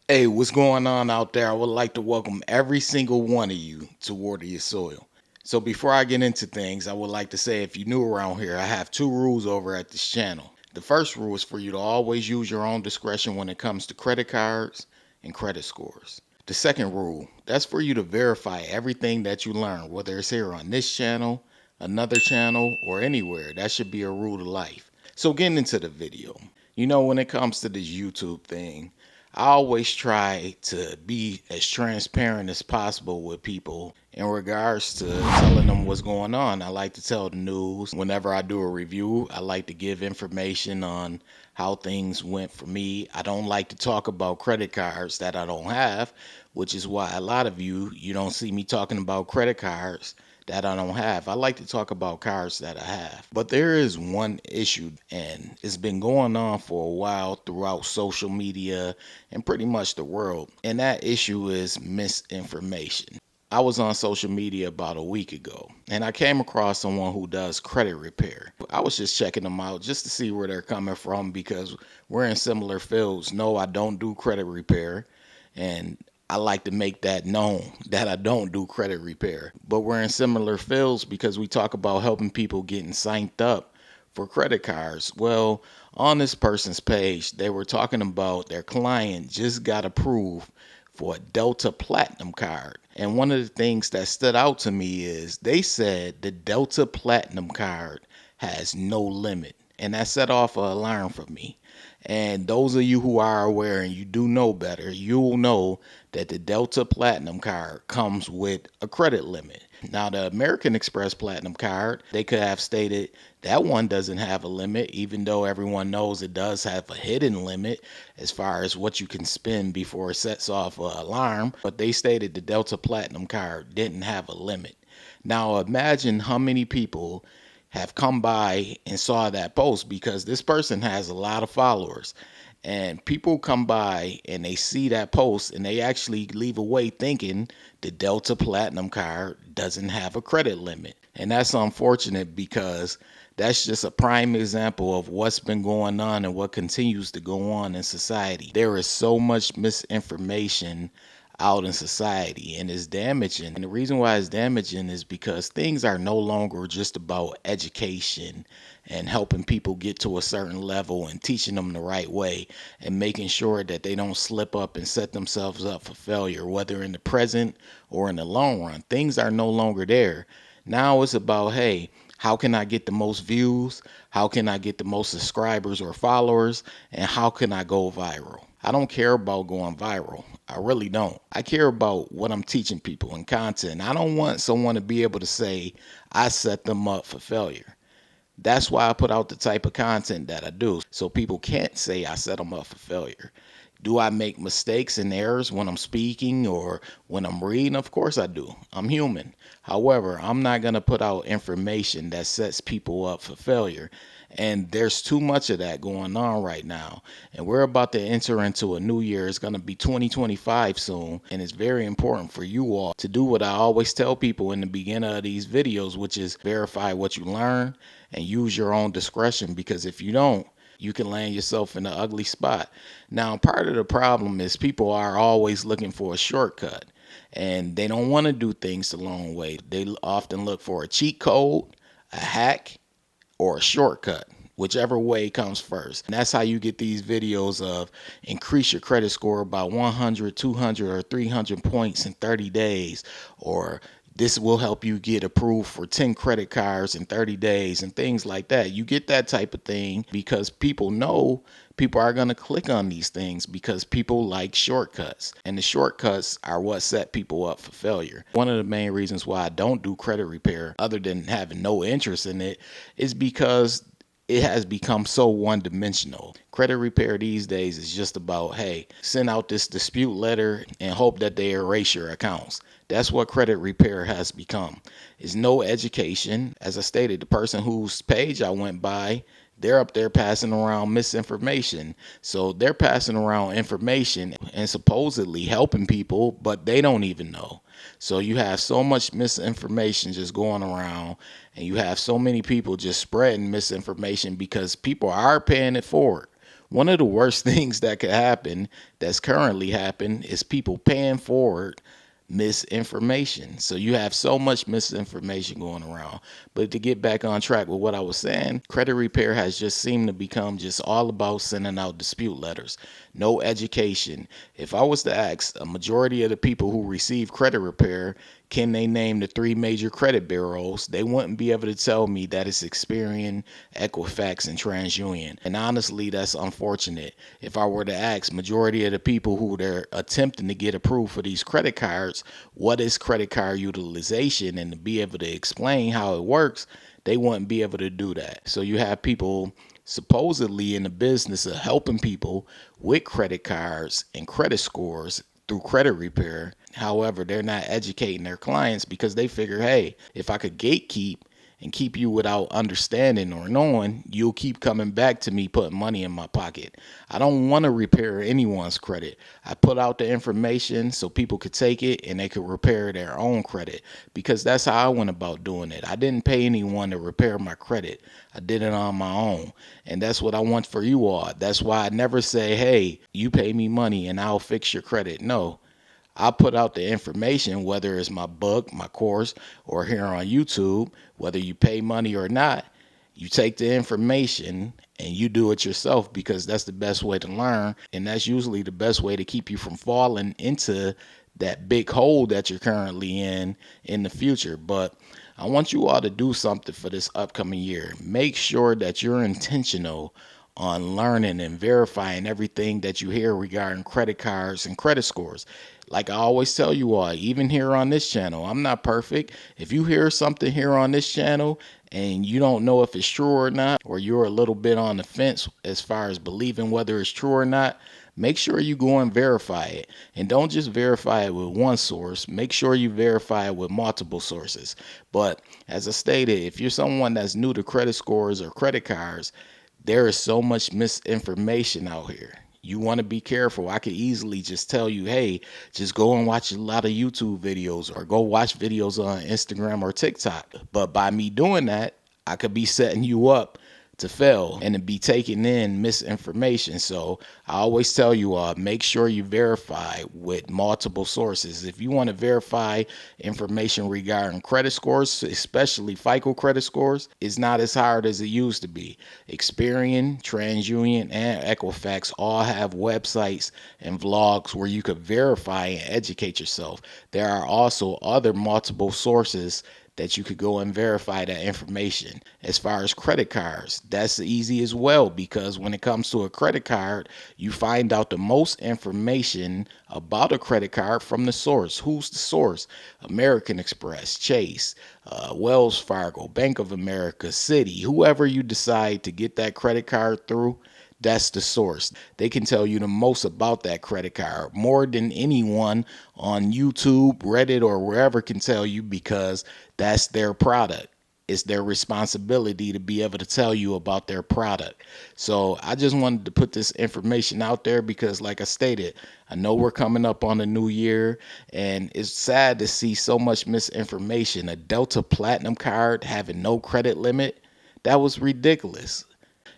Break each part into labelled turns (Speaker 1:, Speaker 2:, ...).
Speaker 1: Hey, what's going on out there? I would like to welcome every single one of you to Water Your Soil. So before I get into things, I would like to say if you're new around here, I have two rules over at this channel. The first rule is for you to always use your own discretion when it comes to credit cards and credit scores. The second rule, that's for you to verify everything that you learn, whether it's here on this channel, another channel, or anywhere. That should be a rule to life. So getting into the video, when it comes to this YouTube thing, I always try to be as transparent as possible with people in regards to telling them what's going on. I like to tell the news. Whenever I do a review, I like to give information on how things went for me. I don't like to talk about credit cards that I don't have, which is why a lot of you don't see me talking about credit cards that I don't have. I like to talk about cars that I have. But there is one issue, and it's been going on for a while throughout social media and pretty much the world. And that issue is misinformation. I was on social media about a week ago and I came across someone who does credit repair. I was just checking them out just to see where they're coming from because we're in similar fields. No, I don't do credit repair, and I like to make that known that I don't do credit repair. But we're in similar fields because we talk about helping people getting signed up for credit cards. Well, on this person's page, they were talking about their client just got approved for a Delta Platinum card. And one of the things that stood out to me is they said the Delta Platinum card has no limit. And that set off an alarm for me. And those of you who are aware and you do know better, you'll know that the Delta Platinum card comes with a credit limit. Now, the American Express Platinum card, they could have stated that one doesn't have a limit, even though everyone knows it does have a hidden limit as far as what you can spend before it sets off an alarm. But they stated the Delta Platinum card didn't have a limit. Now, imagine how many people have come by and saw that post, because this person has a lot of followers, and people come by and they see that post and they actually leave away thinking the Delta Platinum card doesn't have a credit limit. And that's unfortunate because that's just a prime example of what's been going on and what continues to go on in society. There is so much misinformation out in society, and it's damaging. And the reason why it's damaging is because things are no longer just about education and helping people get to a certain level and teaching them the right way and making sure that they don't slip up and set themselves up for failure, whether in the present or in the long run. Things are no longer there. Now it's about, hey, how can I get the most views? How can I get the most subscribers or followers? And how can I go viral? I don't care about going viral. I really don't. I care about what I'm teaching people in content. I don't want someone to be able to say I set them up for failure. That's why I put out the type of content that I do, so people can't say I set them up for failure. Do I make mistakes and errors when I'm speaking or when I'm reading? Of course I do. I'm human. However, I'm not going to put out information that sets people up for failure. And there's too much of that going on right now. And we're about to enter into a new year. It's going to be 2025 soon. And it's very important for you all to do what I always tell people in the beginning of these videos, which is verify what you learn and use your own discretion. Because if you don't, you can land yourself in an ugly spot. Now, part of the problem is people are always looking for a shortcut, and they don't want to do things the long way. They often look for a cheat code, a hack, or a shortcut, whichever way comes first. And that's how you get these videos of increase your credit score by 100, 200, or 300 points in 30 days, or this will help you get approved for 10 credit cards in 30 days and things like that. You get that type of thing because people know people are going to click on these things because people like shortcuts. And the shortcuts are what set people up for failure. One of the main reasons why I don't do credit repair, other than having no interest in it, is because it has become so one-dimensional. Credit repair these days is just about, hey, send out this dispute letter and hope that they erase your accounts. That's what credit repair has become. It's no education. As I stated, the person whose page I went by, they're up there passing around misinformation. So they're passing around information and supposedly helping people, but they don't even know. So you have so much misinformation just going around, and you have so many people just spreading misinformation because people are paying it forward. One of the worst things that could happen, that's currently happening, is people paying forward misinformation. So you have so much misinformation going around. But to get back on track with what I was saying, credit repair has just seemed to become just all about sending out dispute letters. No education. If I was to ask a majority of the people who receive credit repair, can they name the three major credit bureaus, they wouldn't be able to tell me that it's Experian, Equifax, and TransUnion. And honestly, that's unfortunate. If I were to ask majority of the people who they're attempting to get approved for these credit cards, what is credit card utilization, and to be able to explain how it works, they wouldn't be able to do that. So you have people supposedly in the business of helping people with credit cards and credit scores through credit repair. However, they're not educating their clients because they figure, hey, if I could gatekeep and keep you without understanding or knowing, you'll keep coming back to me putting money in my pocket. I don't want to repair anyone's credit. I put out the information so people could take it and they could repair their own credit, because that's how I went about doing it. I didn't pay anyone to repair my credit. I did it on my own. And that's what I want for you all. That's why I never say, hey, you pay me money and I'll fix your credit. No, I put out the information, whether it's my book, my course, or here on YouTube. Whether you pay money or not, you take the information and you do it yourself, because that's the best way to learn. And that's usually the best way to keep you from falling into that big hole that you're currently in the future. But I want you all to do something for this upcoming year. Make sure that you're intentional on learning and verifying everything that you hear regarding credit cards and credit scores. Like I always tell you all, even here on this channel, I'm not perfect. If you hear something here on this channel and you don't know if it's true or not, or you're a little bit on the fence as far as believing whether it's true or not, make sure you go and verify it. And don't just verify it with one source. Make sure you verify it with multiple sources. But as I stated, if you're someone that's new to credit scores or credit cards, there is so much misinformation out here. You want to be careful. I could easily just tell you, hey, just go and watch a lot of YouTube videos or go watch videos on Instagram or TikTok. But by me doing that, I could be setting you up to fail and to be taking in misinformation. So I always tell you all, make sure you verify with multiple sources. If you want to verify information regarding credit scores, especially FICO credit scores, it's not as hard as it used to be. Experian, TransUnion, and Equifax all have websites and vlogs where you could verify and educate yourself. There are also other multiple sources that you could go and verify that information. As far as credit cards, that's easy as well, because when it comes to a credit card, you find out the most information about a credit card from the source. Who's the source? American Express, Chase, Wells Fargo, Bank of America, Citi, whoever you decide to get that credit card through, that's the source. They can tell you the most about that credit card, more than anyone on YouTube, Reddit, or wherever can tell you, because that's their product. It's their responsibility to be able to tell you about their product. So I just wanted to put this information out there because, like I stated, I know we're coming up on the new year, and it's sad to see so much misinformation. A Delta Platinum card having no credit limit, that was ridiculous.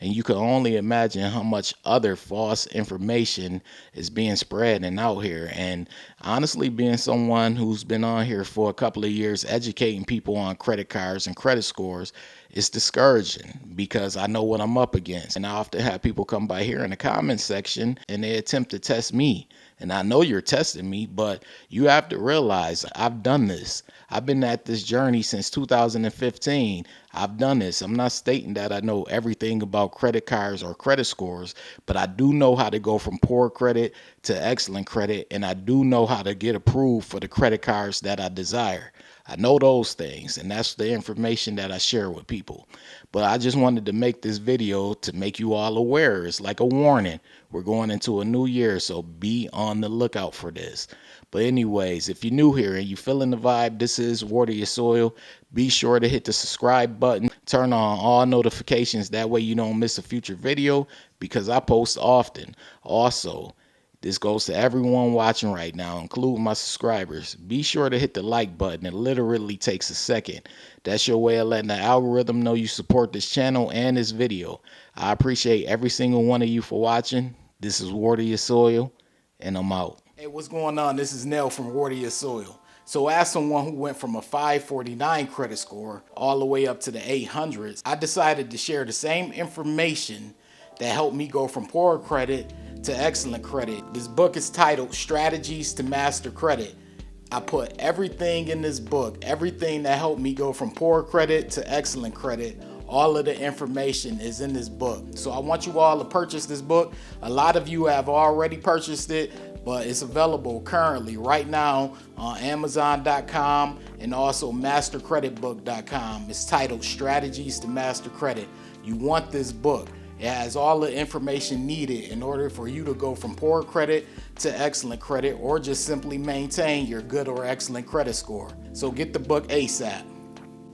Speaker 1: And you can only imagine how much other false information is being spread and out here. And honestly, being someone who's been on here for a couple of years educating people on credit cards and credit scores, it's discouraging because I know what I'm up against. And I often have people come by here in the comment section and they attempt to test me. And I know you're testing me, but you have to realize I've done this. I've been at this journey since 2015. I've done this. I'm not stating that I know everything about credit cards or credit scores, but I do know how to go from poor credit to excellent credit, and I do know how to get approved for the credit cards that I desire. I know those things, and that's the information that I share with people. But I just wanted to make this video to make you all aware. It's like a warning. We're going into a new year, so be on the lookout for this. But anyways, if you're new here and you feeling the vibe, this is Water Your Soil. Be sure to hit the subscribe button. Turn on all notifications. That way you don't miss a future video because I post often. Also, This goes to everyone watching right now, including my subscribers. Be sure to hit the like button. It literally takes a second. That's your way of letting the algorithm know you support this channel and this video. I appreciate every single one of you for watching. This is Water Your Soil, and I'm out. Hey, what's going on? This is Nell from Water Your Soil. So as someone who went from a 549 credit score all the way up to the 800s, I decided to share the same information that helped me go from poor credit to excellent credit. This book is titled Strategies to Master Credit. I put everything in this book, everything that helped me go from poor credit to excellent credit. All of the information is in this book. So I want you all to purchase this book. A lot of you have already purchased it, but it's available currently right now on Amazon.com and also MasterCreditBook.com. It's titled Strategies to Master Credit. You want this book. It has all the information needed in order for you to go from poor credit to excellent credit, or just simply maintain your good or excellent credit score. So get the book ASAP.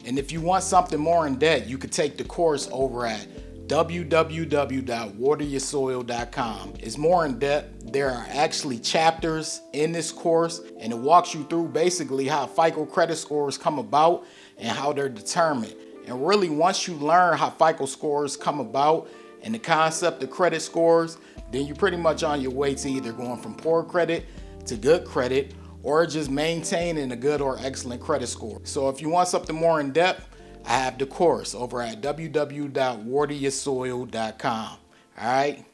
Speaker 1: And if you want something more in depth, you could take the course over at www.wateryoursoil.com. It's more in depth. There are actually chapters in this course, and it walks you through basically how FICO credit scores come about and how they're determined. And really, once you learn how FICO scores come about and the concept of credit scores, then you're pretty much on your way to either going from poor credit to good credit, or just maintaining a good or excellent credit score. So if you want something more in depth, I have the course over at www.wateryoursoil.com. All right.